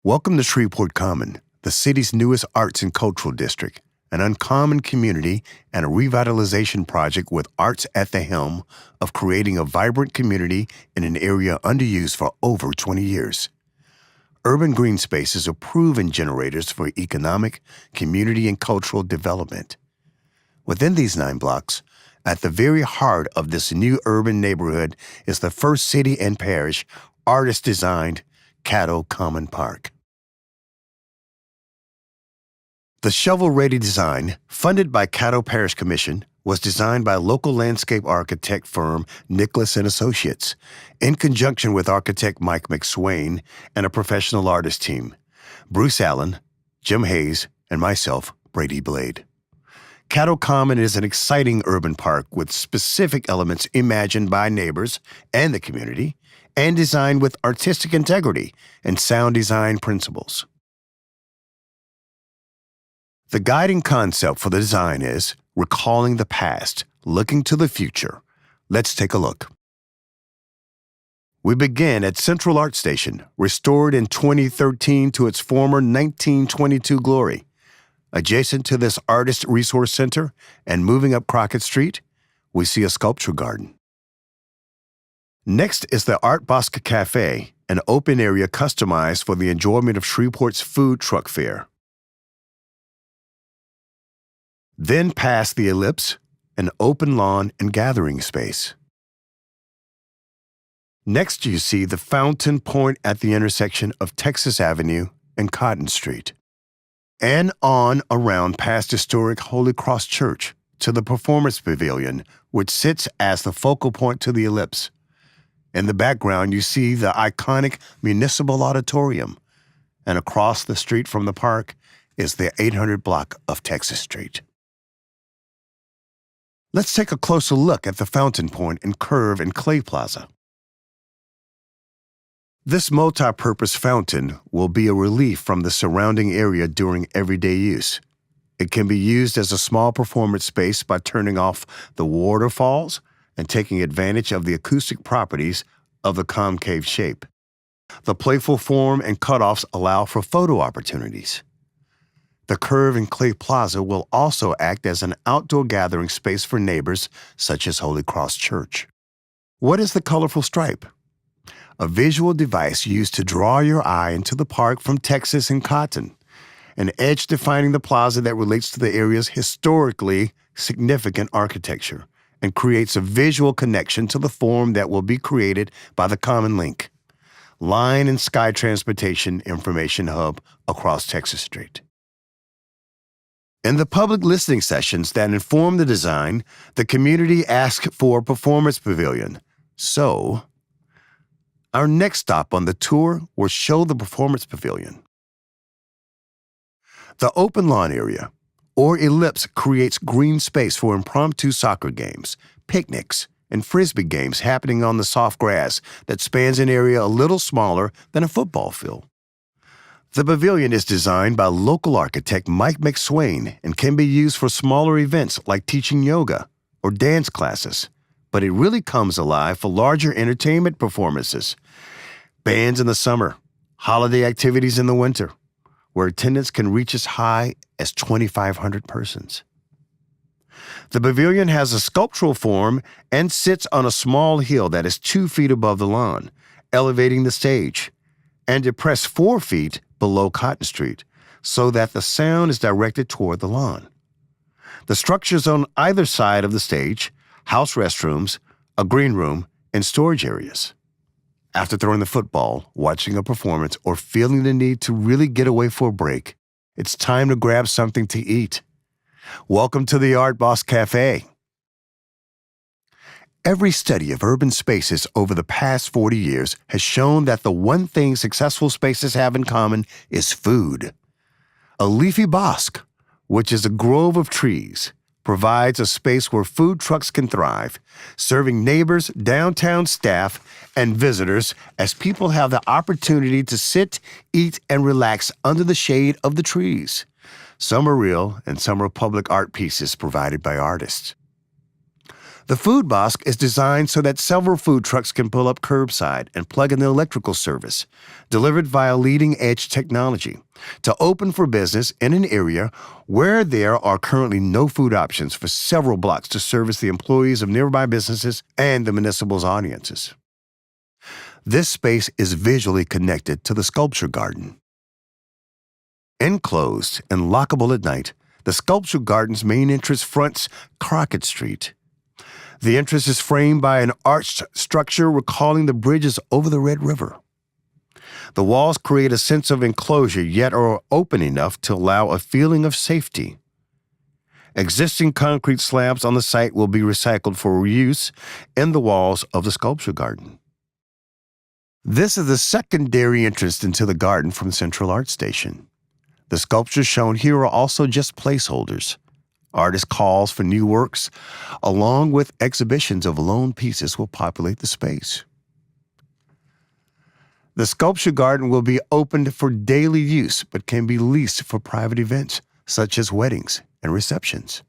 Welcome to Shreveport Common, the city's newest arts and cultural district, an uncommon community and a revitalization project with arts at the helm of creating a vibrant community in an area underused for over 20 years. Urban green spaces are proven generators for economic, community, and cultural development. Within these 9 blocks, at the very heart of this new urban neighborhood is the first city and parish artist-designed Caddo Common Park. The shovel-ready design, funded by Caddo Parish Commission, was designed by local landscape architect firm Nicholas & Associates, in conjunction with architect Mike McSwain and a professional artist team, Bruce Allen, Jim Hayes, and myself, Brady Blade. Caddo Common is an exciting urban park with specific elements imagined by neighbors and the community, and designed with artistic integrity and sound design principles. The guiding concept for the design is recalling the past, looking to the future. Let's take a look. We begin at Central Art Station, restored in 2013 to its former 1922 glory. Adjacent to this Artist Resource Center and moving up Crockett Street, we see a sculpture garden. Next is the Art Bosca Cafe, an open area customized for the enjoyment of Shreveport's food truck fair. Then past the Ellipse, an open lawn and gathering space. Next you see the fountain point at the intersection of Texas Avenue and Cotton Street. And on around past historic Holy Cross Church to the Performance Pavilion, which sits as the focal point to the Ellipse. In the background, you see the iconic Municipal Auditorium, and across the street from the park is the 800 block of Texas Street. Let's take a closer look at the fountain point and curve in Clay Plaza. This multi-purpose fountain will be a relief from the surrounding area during everyday use. It can be used as a small performance space by turning off the waterfalls and taking advantage of the acoustic properties of the concave shape. The playful form and cutoffs allow for photo opportunities. The curve in Clay Plaza will also act as an outdoor gathering space for neighbors such as Holy Cross Church. What is the colorful stripe? A visual device used to draw your eye into the park from Texas and Cotton, an edge defining the plaza that relates to the area's historically significant architecture and creates a visual connection to the form that will be created by the Common Link, line and sky transportation information hub across Texas Street. In the public listening sessions that inform the design, the community asked for a performance pavilion. So, our next stop on the tour will show the performance pavilion. The open lawn area, or ellipse, creates green space for impromptu soccer games, picnics, and frisbee games happening on the soft grass that spans an area a little smaller than a football field. The pavilion is designed by local architect Mike McSwain and can be used for smaller events like teaching yoga or dance classes, but it really comes alive for larger entertainment performances, bands in the summer, holiday activities in the winter, where attendance can reach as high as 2,500 persons. The pavilion has a sculptural form and sits on a small hill that is 2 feet above the lawn, elevating the stage, and depressed 4 feet below Cotton Street, so that the sound is directed toward the lawn. The structures on either side of the stage house restrooms, a green room, and storage areas. After throwing the football, watching a performance, or feeling the need to really get away for a break, it's time to grab something to eat. Welcome to the Art Boss Cafe. Every study of urban spaces over the past 40 years has shown that the one thing successful spaces have in common is food. A leafy bosque, which is a grove of trees, provides a space where food trucks can thrive, serving neighbors, downtown staff, and visitors as people have the opportunity to sit, eat, and relax under the shade of the trees. Some are real and some are public art pieces provided by artists. The food box is designed so that several food trucks can pull up curbside and plug in the electrical service, delivered via leading-edge technology, to open for business in an area where there are currently no food options for several blocks to service the employees of nearby businesses and the municipal's audiences. This space is visually connected to the sculpture garden. Enclosed and lockable at night, the sculpture garden's main entrance fronts Crockett Street. The entrance is framed by an arched structure recalling the bridges over the Red River. The walls create a sense of enclosure, yet are open enough to allow a feeling of safety. Existing concrete slabs on the site will be recycled for reuse in the walls of the sculpture garden. This is the secondary entrance into the garden from Central Art Station. The sculptures shown here are also just placeholders. Artist calls for new works, along with exhibitions of lone pieces, will populate the space. The sculpture garden will be opened for daily use, but can be leased for private events, such as weddings and receptions.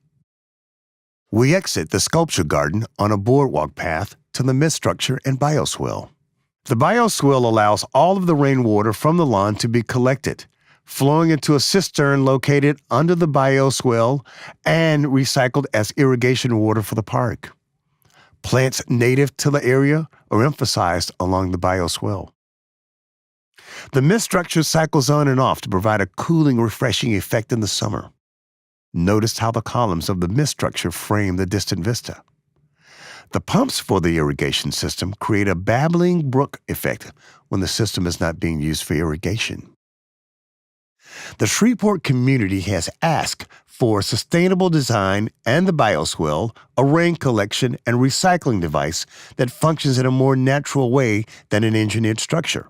We exit the sculpture garden on a boardwalk path to the mist structure and bioswale. The bioswale allows all of the rainwater from the lawn to be collected, flowing into a cistern located under the bioswale and recycled as irrigation water for the park. Plants native to the area are emphasized along the bioswale. The mist structure cycles on and off to provide a cooling, refreshing effect in the summer. Notice how the columns of the mist structure frame the distant vista. The pumps for the irrigation system create a babbling brook effect when the system is not being used for irrigation. The Shreveport community has asked for sustainable design and the bioswale, a rain collection and recycling device that functions in a more natural way than an engineered structure.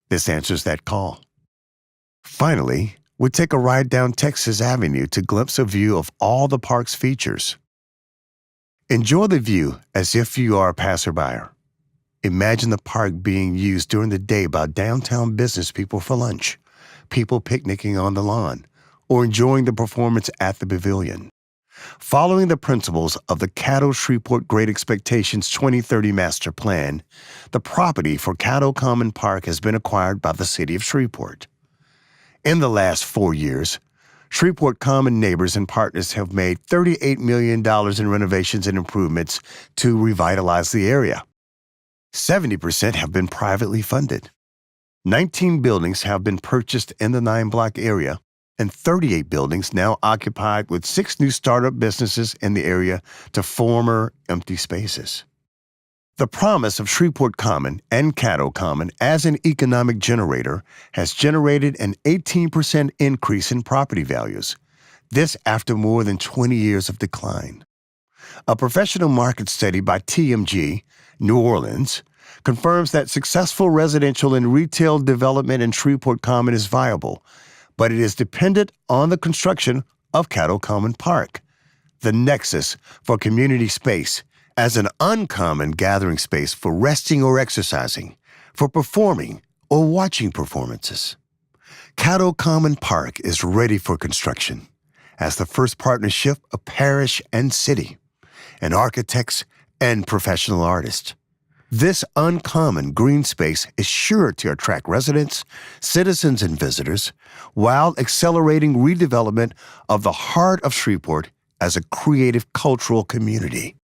This answers that call. Finally, we take a ride down Texas Avenue to glimpse a view of all the park's features. Enjoy the view as if you are a passerby. Imagine the park being used during the day by downtown business people for lunch, people picnicking on the lawn, or enjoying the performance at the pavilion. Following the principles of the Caddo Shreveport Great Expectations 2030 Master Plan, the property for Caddo Common Park has been acquired by the City of Shreveport. In the last 4 years, Shreveport Common neighbors and partners have made $38 million in renovations and improvements to revitalize the area. 70% have been privately funded. 19 buildings have been purchased in the 9-block area, and 38 buildings now occupied with 6 new startup businesses in the area to former empty spaces. The promise of Shreveport Common and Caddo Common as an economic generator has generated an 18% increase in property values, this after more than 20 years of decline. A professional market study by TMG, New Orleans, confirms that successful residential and retail development in Shreveport Common is viable, but it is dependent on the construction of Caddo Common Park, the nexus for community space, as an uncommon gathering space for resting or exercising, for performing or watching performances. Caddo Common Park is ready for construction as the first partnership of parish and city, and architects and professional artists. This uncommon green space is sure to attract residents, citizens, and visitors, while accelerating redevelopment of the heart of Shreveport as a creative cultural community.